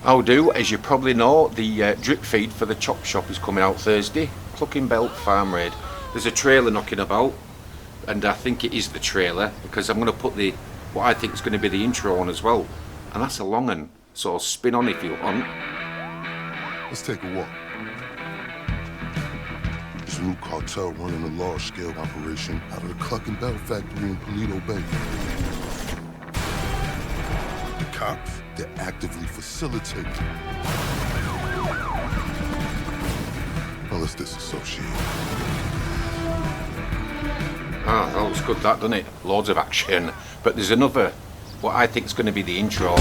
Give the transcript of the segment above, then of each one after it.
I'll do. As you probably know, the drip feed for the chop shop is coming out Thursday. Clucking Bell Farm Raid. There's a trailer knocking about, and I think it is the trailer because I'm going to put the what I think is going to be the intro on as well, and that's a long one. So spin on if you want. Let's take a walk. There's a new cartel running a large-scale operation out of the Clucking Bell factory in Paleto Bay. The cops, they're actively facilitating. Now let's disassociate. Ah, that looks good, that, doesn't it? Loads of action. But there's another, what I think is going to be the intro.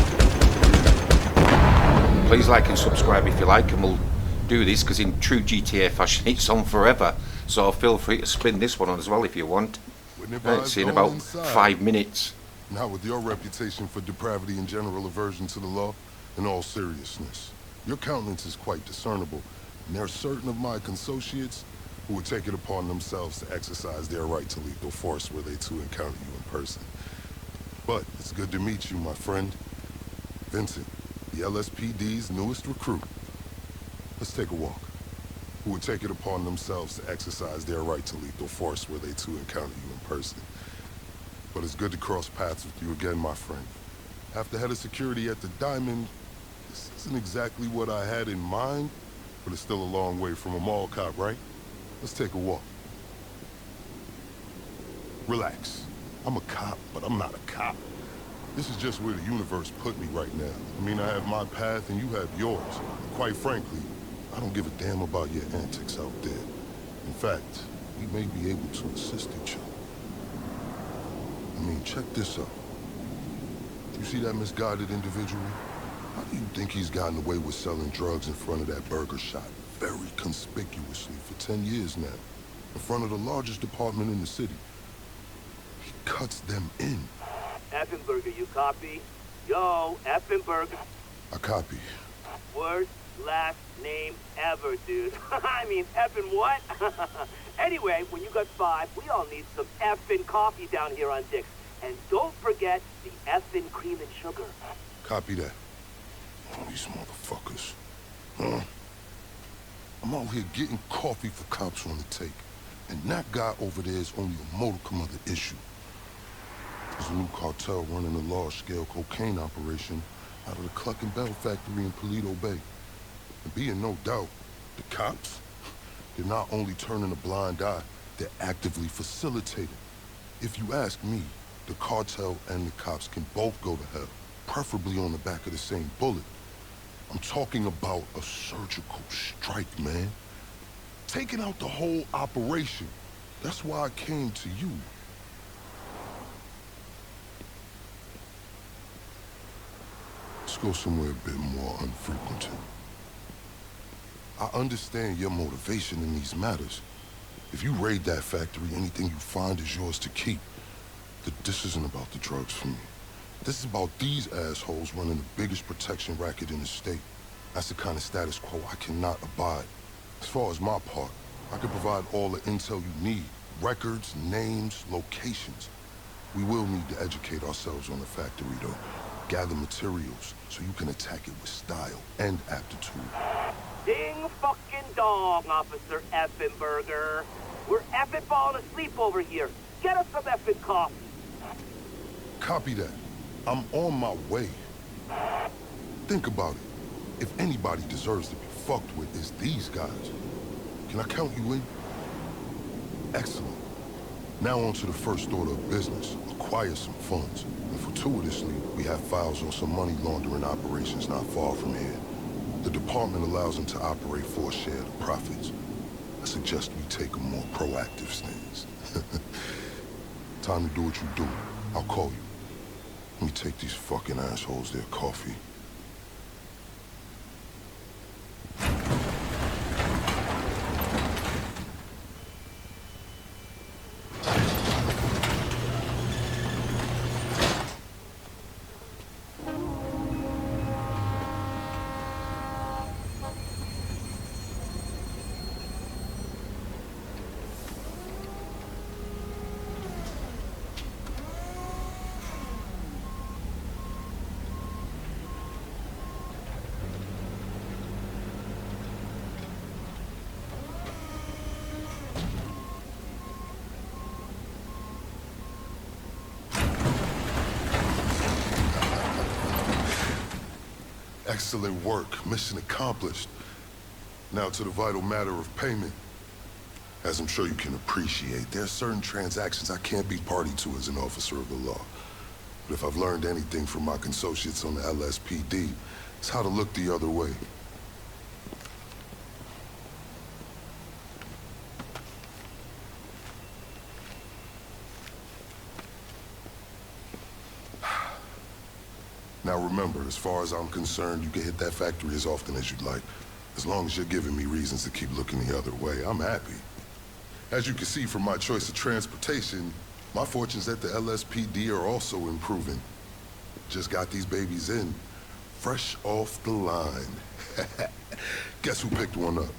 Please like and subscribe if you like, and we'll do this because in true GTA fashion it's on forever. So feel free to spin this one on as well if you want. It's in about 5 minutes. Now with your reputation for depravity and general aversion to the law, in all seriousness, your countenance is quite discernible, and there are certain of my consociates who would take it upon themselves to exercise their right to lethal force were they to encounter you in person. But it's good to meet you, my friend. Vincent, the LSPD's newest recruit. Let's take a walk. Who would take it upon themselves to exercise their right to lethal force were they to encounter you in person. But it's good to cross paths with you again, my friend. After head of security at the Diamond, this isn't exactly what I had in mind, but it's still a long way from a mall cop, right? Let's take a walk. Relax. I'm a cop, but I'm not a cop. This is just where the universe put me right now. I mean, I have my path and you have yours. Quite frankly, I don't give a damn about your antics out there. In fact, we may be able to assist each other. I mean, check this out. You see that misguided individual? How do you think he's gotten away with selling drugs in front of that burger shop very conspicuously for 10 years now? In front of the largest department in the city. He cuts them in. Effenberger, you copy? Yo, Effenberger. I copy. Worst last name ever, dude. I mean, effing what? Anyway, when you got 5, we all need some effing coffee down here on Dick's. And don't forget the effing cream and sugar. Copy that. Oh, these motherfuckers. Huh? I'm out here getting coffee for cops on the take. And that guy over there is only a modicum of the issue. There's a new cartel running a large-scale cocaine operation out of the Clucking Bell factory in Paleto Bay. And be in no doubt, the cops, they're not only turning a blind eye, they're actively facilitating. If you ask me, the cartel and the cops can both go to hell, preferably on the back of the same bullet. I'm talking about a surgical strike, man. Taking out the whole operation. That's why I came to you. Let's go somewhere a bit more unfrequented. I understand your motivation in these matters. If you raid that factory, anything you find is yours to keep. This isn't about the drugs for me. This is about these assholes running the biggest protection racket in the state. That's the kind of status quo I cannot abide. As far as my part, I can provide all the intel you need. Records, names, locations. We will need to educate ourselves on the factory, though. Gather materials so you can attack it with style and aptitude. Ding fucking dong, Officer Effenberger. We're effing falling asleep over here. Get us some effing coffee. Copy that. I'm on my way. Think about it. If anybody deserves to be fucked with, it's these guys. Can I count you in? Excellent. Now on to the first order of business. Acquire some funds. And fortuitously, we have files on some money laundering operations not far from here. The department allows them to operate for a share of the profits. I suggest we take a more proactive stance. Time to do what you do. I'll call you. Let me take these fucking assholes their coffee. Excellent work. Mission accomplished. Now to the vital matter of payment. As I'm sure you can appreciate, there are certain transactions I can't be party to as an officer of the law. But if I've learned anything from my associates on the LSPD, it's how to look the other way. Now remember, as far as I'm concerned, you can hit that factory as often as you'd like. As long as you're giving me reasons to keep looking the other way, I'm happy. As you can see from my choice of transportation, my fortunes at the LSPD are also improving. Just got these babies in, fresh off the line. Guess who picked one up?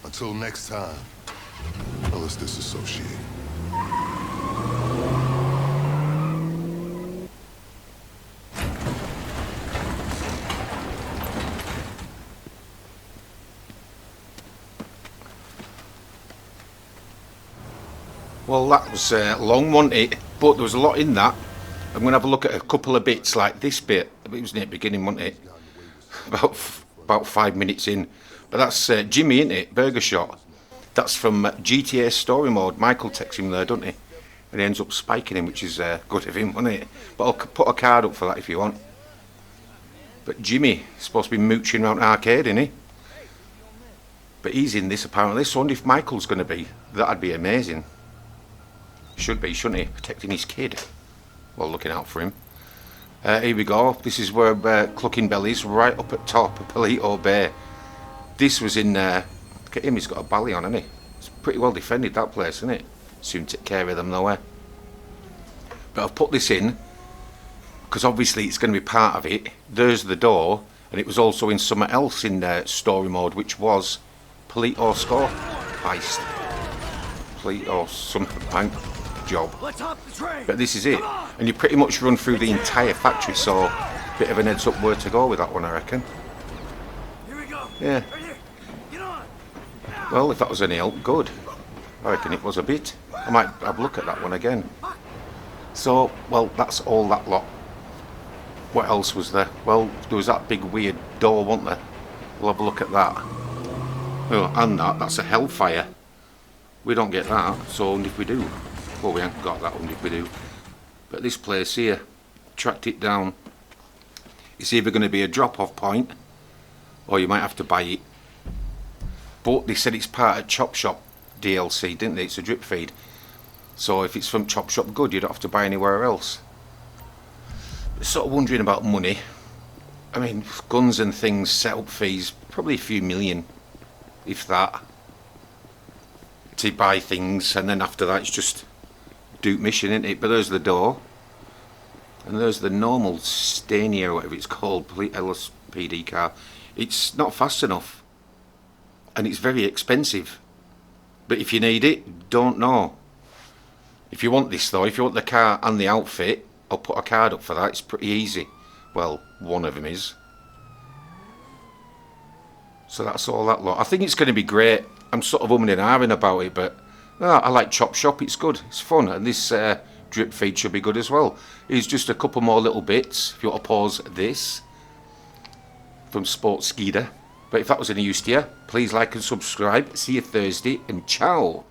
Until next time, let's disassociate. Well, that was long, wasn't it? But there was a lot in that. I'm going to have a look at a couple of bits, like this bit. It was near the beginning, wasn't it? About 5 minutes in. But that's Jimmy, isn't it? Burger Shot. That's from GTA Story Mode. Michael takes him there, doesn't he? And he ends up spiking him, which is good of him, wasn't it? But I'll put a card up for that if you want. But Jimmy is supposed to be mooching around an arcade, isn't he? But he's in this apparently. So I wonder if Michael's going to be. That'd be amazing. Should be, shouldn't he? Protecting his kid. Well, looking out for him. Here we go. This is where Clucking Bell is, right up at top of Polito Bay. This was in... look at him, he's got a bally on, hasn't he? It's pretty well defended, that place, isn't it? Soon take care of them, though, eh? But I've put this in, because obviously it's going to be part of it. There's the door, and it was also in something else in story mode, which was Polito Score Heist. Polito some bank job. But this is it, and you pretty much run through the entire factory, so bit of an heads up where to go with that one, I reckon. Here we go. Yeah. Right here. Get on. Well, if that was any help, good. I reckon it was a bit. I might have a look at that one again. So, well, that's all that lot. What else was there? Well, there was that big weird door, wasn't there? We'll have a look at that. Oh, and that's a Hellfire. We don't get that, so if we do. Well, we haven't got that one if we do. But this place here, tracked it down. It's either going to be a drop-off point, or you might have to buy it. But they said it's part of Chop Shop DLC, didn't they? It's a drip feed. So if it's from Chop Shop good, you don't have to buy anywhere else. Sort of wondering about money. I mean, guns and things, setup fees, probably a few million, if that, to buy things, and then after that it's just Duke mission, isn't it? But there's the door, and there's the normal Stania or whatever it's called, LSPD car. It's not fast enough, and it's very expensive. But if you need it, don't know. If you want this though, if you want the car and the outfit, I'll put a card up for that. It's pretty easy. Well, one of them is. So that's all that lot. I think it's going to be great. I'm sort of umming and ahhing about it, but I like Chop Shop. It's good. It's fun. And this drip feed should be good as well. Here's just a couple more little bits. If you want to pause this. From Sports Skeeter. But if that was any use to you, please like and subscribe. See you Thursday, and ciao.